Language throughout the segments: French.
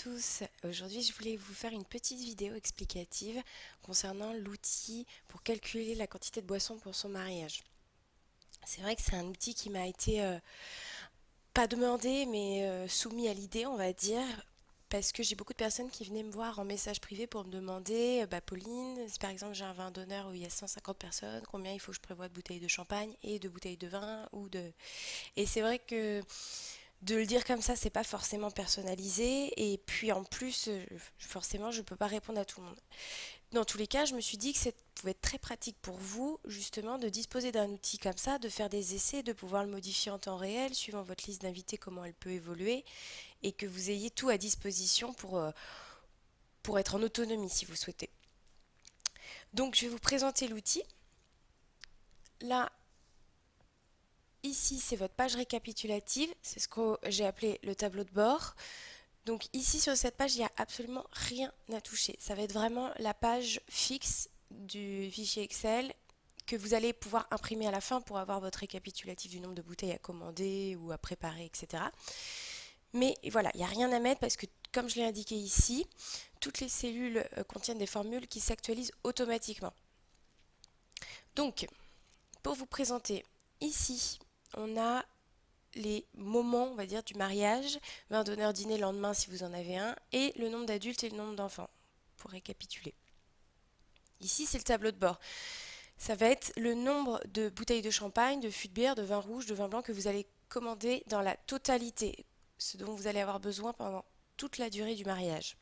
tous, aujourd'hui je voulais vous faire une petite vidéo explicative concernant l'outil pour calculer la quantité de boisson pour son mariage. C'est vrai que c'est un outil qui m'a été pas demandé mais soumis à l'idée on va dire parce que j'ai beaucoup de personnes qui venaient me voir en message privé pour me demander Pauline, si par exemple j'ai un vin d'honneur où il y a 150 personnes, combien il faut que je prévoie de bouteilles de champagne et de bouteilles de vin ou de... Et c'est vrai que de le dire comme ça, c'est pas forcément personnalisé. Et puis en plus, forcément, je peux pas répondre à tout le monde. Dans tous les cas, je me suis dit que ça pouvait être très pratique pour vous, justement, de disposer d'un outil comme ça, de faire des essais, de pouvoir le modifier en temps réel, suivant votre liste d'invités, comment elle peut évoluer, et que vous ayez tout à disposition pour être en autonomie si vous souhaitez. Donc, je vais vous présenter l'outil. Là, ici, c'est votre page récapitulative. C'est ce que j'ai appelé le tableau de bord. Donc ici sur cette page, il n'y a absolument rien à toucher. Ça va être vraiment la page fixe du fichier Excel que vous allez pouvoir imprimer à la fin pour avoir votre récapitulatif du nombre de bouteilles à commander ou à préparer, etc. Mais voilà, il n'y a rien à mettre parce que comme je l'ai indiqué ici, toutes les cellules contiennent des formules qui s'actualisent automatiquement. Donc, pour vous présenter, ici, on a les moments, on va dire, du mariage, vin d'honneur, dîner, lendemain si vous en avez un, et le nombre d'adultes et le nombre d'enfants, pour récapituler. Ici, c'est le tableau de bord. Ça va être le nombre de bouteilles de champagne, de fûts de bière, de vin rouge, de vin blanc que vous allez commander dans la totalité, ce dont vous allez avoir besoin pendant toute la durée du mariage.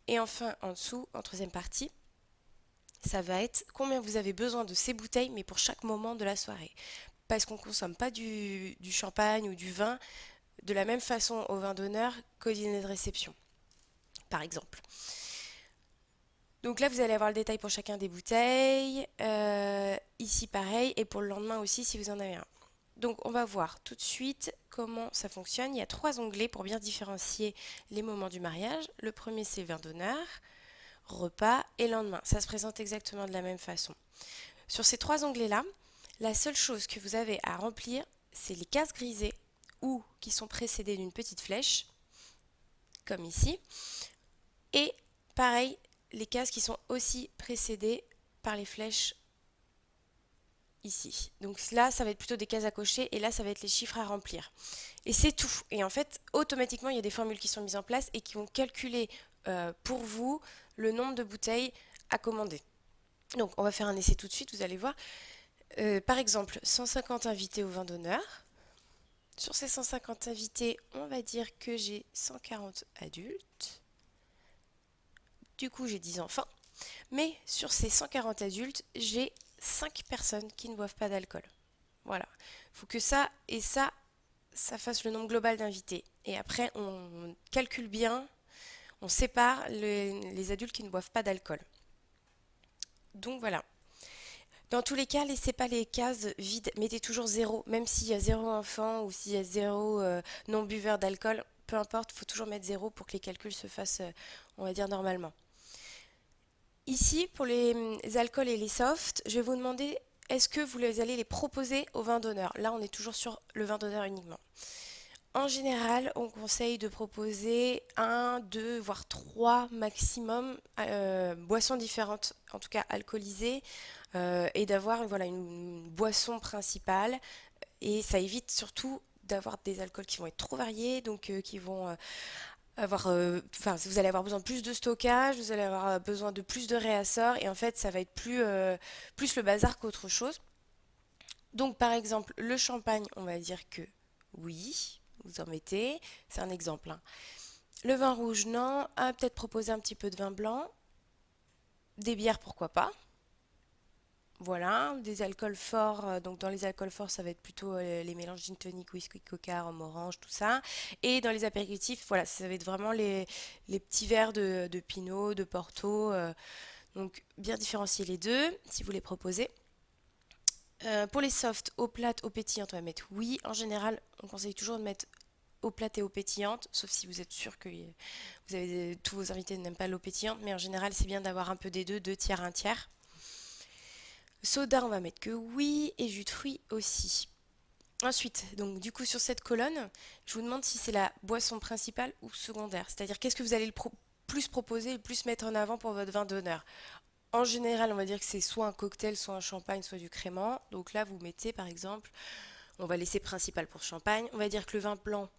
Et enfin, en dessous, en troisième partie, ça va être combien vous avez besoin de ces bouteilles, mais pour chaque moment de la soirée. Parce qu'on ne consomme pas du champagne ou du vin de la même façon au vin d'honneur qu'au dîner de réception, par exemple. Donc là, vous allez avoir le détail pour chacun des bouteilles. Ici, pareil. Et pour le lendemain aussi, si vous en avez un. Donc, on va voir tout de suite comment ça fonctionne. Il y a trois onglets pour bien différencier les moments du mariage. Le premier, c'est vin d'honneur, repas et lendemain. Ça se présente exactement de la même façon. Sur ces trois onglets-là, la seule chose que vous avez à remplir, c'est les cases grisées ou qui sont précédées d'une petite flèche, comme ici. Et pareil, les cases qui sont aussi précédées par les flèches ici. Donc là, ça va être plutôt des cases à cocher et là, ça va être les chiffres à remplir. Et c'est tout. Et en fait, automatiquement, il y a des formules qui sont mises en place et qui vont calculer pour vous le nombre de bouteilles à commander. Donc, on va faire un essai tout de suite, vous allez voir. Par exemple, 150 invités au vin d'honneur. Sur ces 150 invités, on va dire que j'ai 140 adultes. Du coup, j'ai 10 enfants. Mais sur ces 140 adultes, j'ai 5 personnes qui ne boivent pas d'alcool. Voilà. Il faut que ça et ça fasse le nombre global d'invités. Et après, on calcule bien, on sépare les adultes qui ne boivent pas d'alcool. Donc voilà. Dans tous les cas, laissez pas les cases vides, mettez toujours zéro, même s'il y a zéro enfant ou s'il y a zéro non-buveur d'alcool, peu importe, il faut toujours mettre zéro pour que les calculs se fassent, on va dire, normalement. Ici, pour les alcools et les softs, je vais vous demander est-ce que vous allez les proposer au vin d'honneur. Là, on est toujours sur le vin d'honneur uniquement. En général, on conseille de proposer un, deux, voire trois maximum boissons différentes, en tout cas alcoolisées, et d'avoir voilà, une boisson principale. Et ça évite surtout d'avoir des alcools qui vont être trop variés, donc qui vont avoir, enfin, vous allez avoir besoin de plus de stockage, vous allez avoir besoin de plus de réassorts, et en fait, ça va être plus le bazar qu'autre chose. Donc, par exemple, le champagne, on va dire que oui, vous en mettez, c'est un exemple, hein. Le vin rouge, non. Ah, peut-être proposer un petit peu de vin blanc. Des bières, pourquoi pas. Voilà, des alcools forts. Donc dans les alcools forts, ça va être plutôt les mélanges gin tonic, whisky, coca, rhum orange, tout ça. Et dans les apéritifs, voilà, ça va être vraiment les petits verres de Pinot, de Porto. Donc bien différencier les deux si vous les proposez. Pour les softs, eau plate, eau pétillante, on va mettre oui. En général, on conseille toujours de mettre eau plate et eau pétillante, sauf si vous êtes sûr que vous avez tous vos invités n'aiment pas l'eau pétillante, mais en général, c'est bien d'avoir un peu des deux, deux tiers, un tiers. Soda, on va mettre que oui, et jus de fruits aussi. Ensuite, donc du coup sur cette colonne, je vous demande si c'est la boisson principale ou secondaire. C'est-à-dire qu'est-ce que vous allez plus proposer, le plus mettre en avant pour votre vin d'honneur. En général, on va dire que c'est soit un cocktail, soit un champagne, soit du crément. Donc là, vous mettez par exemple, on va laisser principal pour champagne. On va dire que le vin blanc,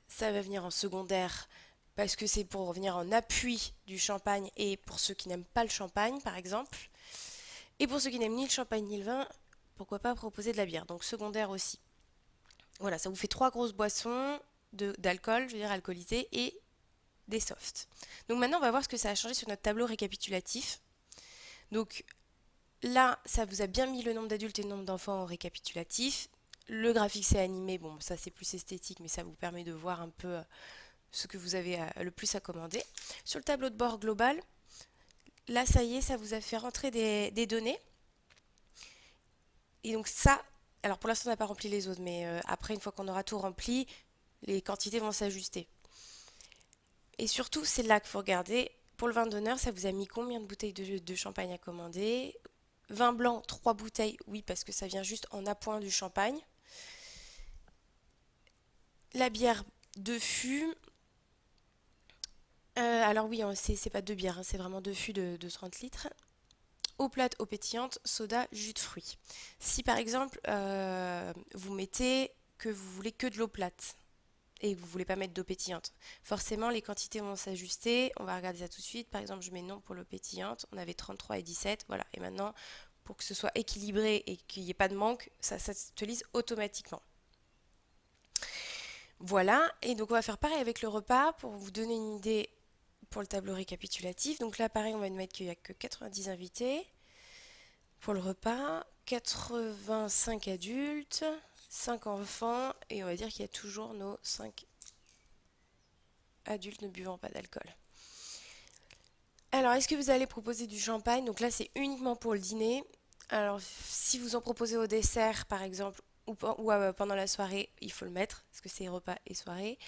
ça va venir en secondaire parce que c'est pour venir en appui du champagne et pour ceux qui n'aiment pas le champagne, par exemple. Et pour ceux qui n'aiment ni le champagne ni le vin, pourquoi pas proposer de la bière. Donc secondaire aussi. Voilà, ça vous fait trois grosses boissons d'alcool, je veux dire alcoolisées, et des softs. Donc maintenant, on va voir ce que ça a changé sur notre tableau récapitulatif. Donc là, ça vous a bien mis le nombre d'adultes et le nombre d'enfants au récapitulatif. Le graphique s'est animé, bon, ça c'est plus esthétique, mais ça vous permet de voir un peu ce que vous avez le plus à commander. Sur le tableau de bord global, là, ça y est, ça vous a fait rentrer des données. Et donc ça, alors pour l'instant, on n'a pas rempli les autres, mais après, une fois qu'on aura tout rempli, les quantités vont s'ajuster. Et surtout, c'est là qu'il faut regarder. Pour le vin d'honneur, ça vous a mis combien de bouteilles de champagne à commander? Vin blanc, 3 bouteilles, oui, parce que ça vient juste en appoint du champagne. La bière de fût, alors oui, hein, c'est pas deux bières, hein, c'est vraiment deux fûts de 30 litres. Eau plate, eau pétillante, soda, jus de fruits. Si par exemple, vous mettez que vous voulez que de l'eau plate et que vous voulez pas mettre d'eau pétillante, forcément les quantités vont s'ajuster. On va regarder ça tout de suite. Par exemple, je mets non pour l'eau pétillante. On avait 33 et 17. Voilà. Et maintenant, pour que ce soit équilibré et qu'il n'y ait pas de manque, ça s'actualise automatiquement. Voilà. Et donc, on va faire pareil avec le repas pour vous donner une idée pour le tableau récapitulatif. Donc là, pareil, on va mettre qu'il n'y a que 90 invités pour le repas, 85 adultes, 5 enfants, et on va dire qu'il y a toujours nos 5 adultes ne buvant pas d'alcool. Alors, est-ce que vous allez proposer du champagne? Donc là, c'est uniquement pour le dîner. Alors, si vous en proposez au dessert, par exemple, ou pendant la soirée, il faut le mettre, parce que c'est repas et soirée.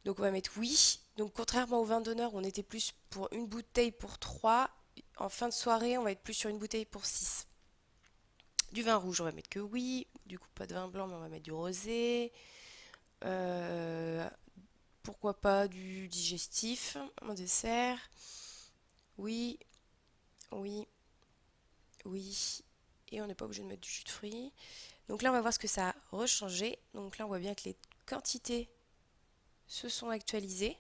Donc on va mettre oui. Donc contrairement au vin d'honneur, on était plus pour une bouteille pour 3. En fin de soirée, on va être plus sur une bouteille pour 6. Du vin rouge, on va mettre que oui. Du coup, pas de vin blanc, mais on va mettre du rosé. Euh, Pourquoi pas du digestif en dessert? Oui, oui, oui. Et on n'est pas obligé de mettre du jus de fruits. Donc là, on va voir ce que ça a rechangé. Donc là, on voit bien que les quantités se sont actualisées,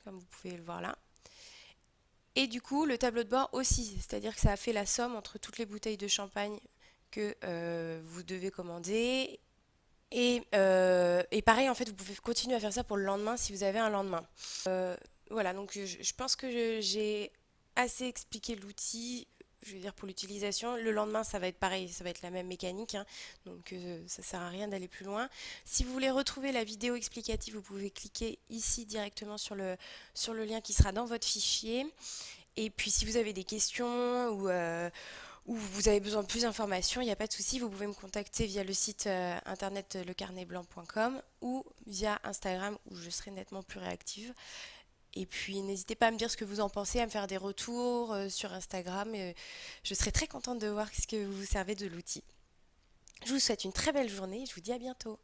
comme vous pouvez le voir là. Et du coup, le tableau de bord aussi, c'est-à-dire que ça a fait la somme entre toutes les bouteilles de champagne que vous devez commander. Et pareil, en fait, vous pouvez continuer à faire ça pour le lendemain si vous avez un lendemain. Voilà, donc je pense que j'ai assez expliqué l'outil, je veux dire pour l'utilisation. Le lendemain, ça va être pareil, ça va être la même mécanique, hein, donc ça sert à rien d'aller plus loin. Si vous voulez retrouver la vidéo explicative, vous pouvez cliquer ici directement sur le lien qui sera dans votre fichier. Et puis si vous avez des questions ou vous avez besoin de plus d'informations, il n'y a pas de souci, vous pouvez me contacter via le site internet lecarnetblanc.com ou via Instagram où je serai nettement plus réactive. Et puis n'hésitez pas à me dire ce que vous en pensez, à me faire des retours sur Instagram. Je serai très contente de voir ce que vous servez de l'outil. Je vous souhaite une très belle journée et je vous dis à bientôt.